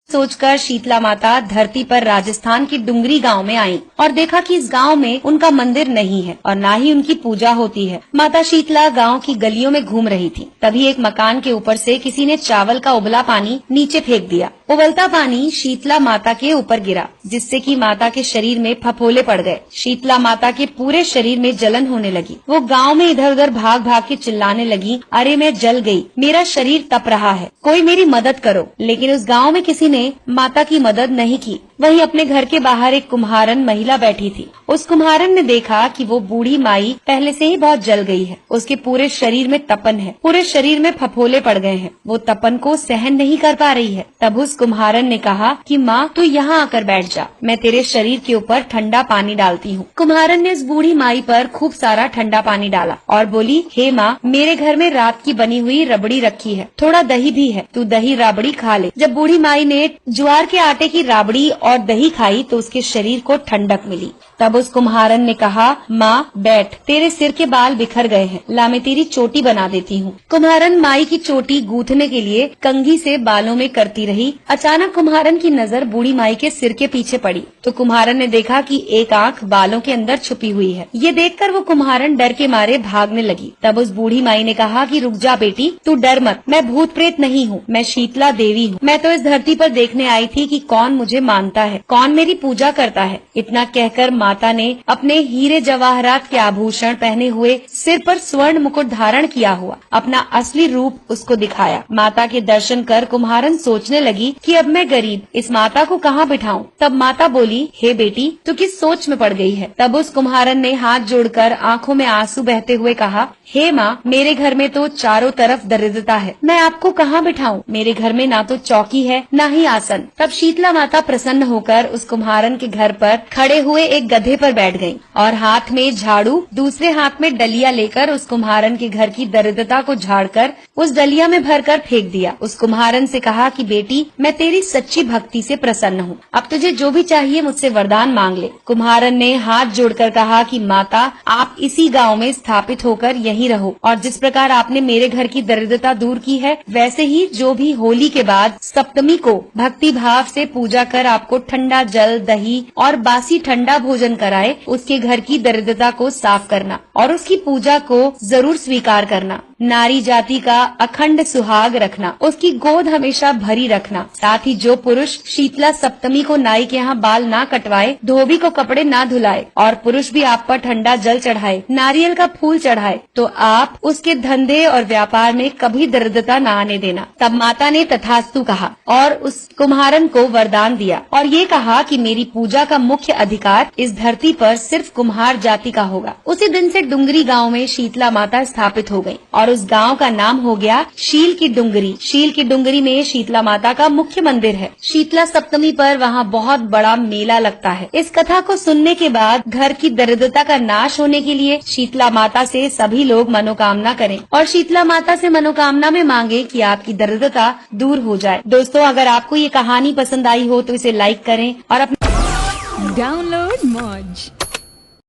सोचकर शीतला माता धरती पर राजस्थान की डुंगरी गांव में आई और देखा कि इस गांव में उनका मंदिर नहीं है और न ही उनकी पूजा होती है। माता शीतला गांव की गलियों में घूम रही थी। तभी एक मकान के ऊपर से किसी ने चावल का उबला पानी नीचे फेंक दिया। उबलता पानी शीतला माता के ऊपर गिरा, जिससे कि माता के शरीर में फफोले पड़ गए। शीतला माता के पूरे शरीर में जलन होने लगी। वो गांव में इधर उधर भाग भाग के चिल्लाने लगी, अरे मैं जल गई, मेरा शरीर तप रहा है, कोई मेरी मदद करो। लेकिन उस गांव में किसी ने माता की मदद नहीं की। वहीं अपने घर के बाहर एक कुम्हारन महिला बैठी थी। उस कुम्हारन ने देखा कि वो बूढ़ी माई पहले से ही बहुत जल गई है। उसके पूरे शरीर में तपन है, पूरे शरीर में फफोले पड़ गए हैं। वो तपन को सहन नहीं कर पा रही है। तब उस कुम्हारन ने कहा कि माँ तू यहाँ आकर बैठ जा, मैं तेरे शरीर के ऊपर ठंडा पानी डालती हूँ। कुम्हारन ने उस बूढ़ी माई पर खूब सारा ठंडा पानी डाला और बोली, हे माँ, मेरे घर में रात की बनी हुई रबड़ी रखी है, थोड़ा दही भी है, तू दही राबड़ी खा ले। जब बूढ़ी माई ने ज्वार के आटे की राबड़ी और दही खाई तो उसके शरीर को ठंडक मिली। तब उस कुम्हारन ने कहा, माँ बैठ, तेरे सिर के बाल बिखर गए हैं, ला मैं तेरी चोटी बना देती हूँ। कुम्हारन माई की चोटी गूंथने के लिए कंघी से बालों में करती रही। अचानक कुम्हारन की नजर बूढ़ी माई के सिर के पीछे पड़ी तो कुम्हारन ने देखा कि एक आंख बालों के अंदर छुपी हुई है। ये देखकर वो कुम्हारन डर के मारे भागने लगी। तब उस बूढ़ी माई ने कहा कि रुक जा बेटी, तू डर मत, मैं भूत प्रेत नहीं हूँ, मैं शीतला देवी हूँ। मैं तो इस धरती पर देखने आई थी कि कौन मुझे मानता है, कौन मेरी पूजा करता है। इतना कहकर माता ने अपने हीरे जवाहरात के आभूषण पहने हुए, सिर पर स्वर्ण मुकुट धारण किया हुआ अपना असली रूप उसको दिखाया। माता के दर्शन कर कुम्हारन सोचने लगी कि अब मैं गरीब, इस माता को कहाँ बिठाऊं। तब माता बोली, हे बेटी, तू किस सोच में पड़ गई है। तब उस कुम्हारन ने हाथ जोड़कर आंखों में आंसू बहते हुए कहा, हे माँ, मेरे घर में तो चारों तरफ दरिद्रता है, मैं आपको कहाँ बिठाऊं। मेरे घर में ना तो चौकी है न ही आसन। तब शीतला माता प्रसन्न होकर उस कुम्हारन के घर पर खड़े हुए एक गधे पर बैठ गयी और हाथ में झाड़ू, दूसरे हाथ में डलिया लेकर उस कुम्हारन के घर की दरिद्रता को झाड़कर उस डलिया में भरकर फेंक दिया। उस कुम्हारन से कहा कि बेटी, मैं तेरी सच्ची भक्ति से प्रसन्न हूँ, अब तुझे जो भी चाहिए मुझसे वरदान मांग ले। कुम्हारन ने हाथ जोड़कर कहा कि माता, आप इसी गाँव में स्थापित होकर यहीं रहो और जिस प्रकार आपने मेरे घर की दरिद्रता दूर की है, वैसे ही जो भी होली के बाद सप्तमी को भक्ति भाव से पूजा कर आपको ठंडा जल, दही और बासी ठंडा भोजन कराए, उसके घर की दरिद्रता को साफ करना और उसकी पूजा को जरूर स्वीकार करना। नारी जाति का अखंड सुहाग रखना, उसकी गोद हमेशा भरी रखना। साथ ही जो पुरुष शीतला सप्तमी को नाई के यहाँ बाल ना कटवाए, धोबी को कपड़े ना धुलाए और पुरुष भी आप पर ठंडा जल चढ़ाए, नारियल का फूल चढ़ाए, तो आप उसके धंधे और व्यापार में कभी दरिद्रता न आने देना। तब माता ने तथास्तु कहा और उस कुम्हारन को वरदान दिया और ये कहा कि मेरी पूजा का मुख्य अधिकार इस धरती पर सिर्फ कुम्हार जाति का होगा। उसी दिन से डुंगरी गांव में शीतला माता स्थापित हो गई और उस गांव का नाम हो गया शील की डुंगरी। शील की डुंगरी में शीतला माता का मुख्य मंदिर है। शीतला सप्तमी पर वहाँ बहुत बड़ा मेला लगता है। इस कथा को सुनने के बाद घर की दरिद्रता का नाश होने के लिए शीतला माता से सभी लोग मनोकामना करें और शीतला माता से मनोकामना में मांगे कि आपकी दरिद्रता दूर हो जाए। दोस्तों, अगर आपको ये कहानी पसंद आई हो तो इसे लाइक करें और अपने डाउनलोड मौज।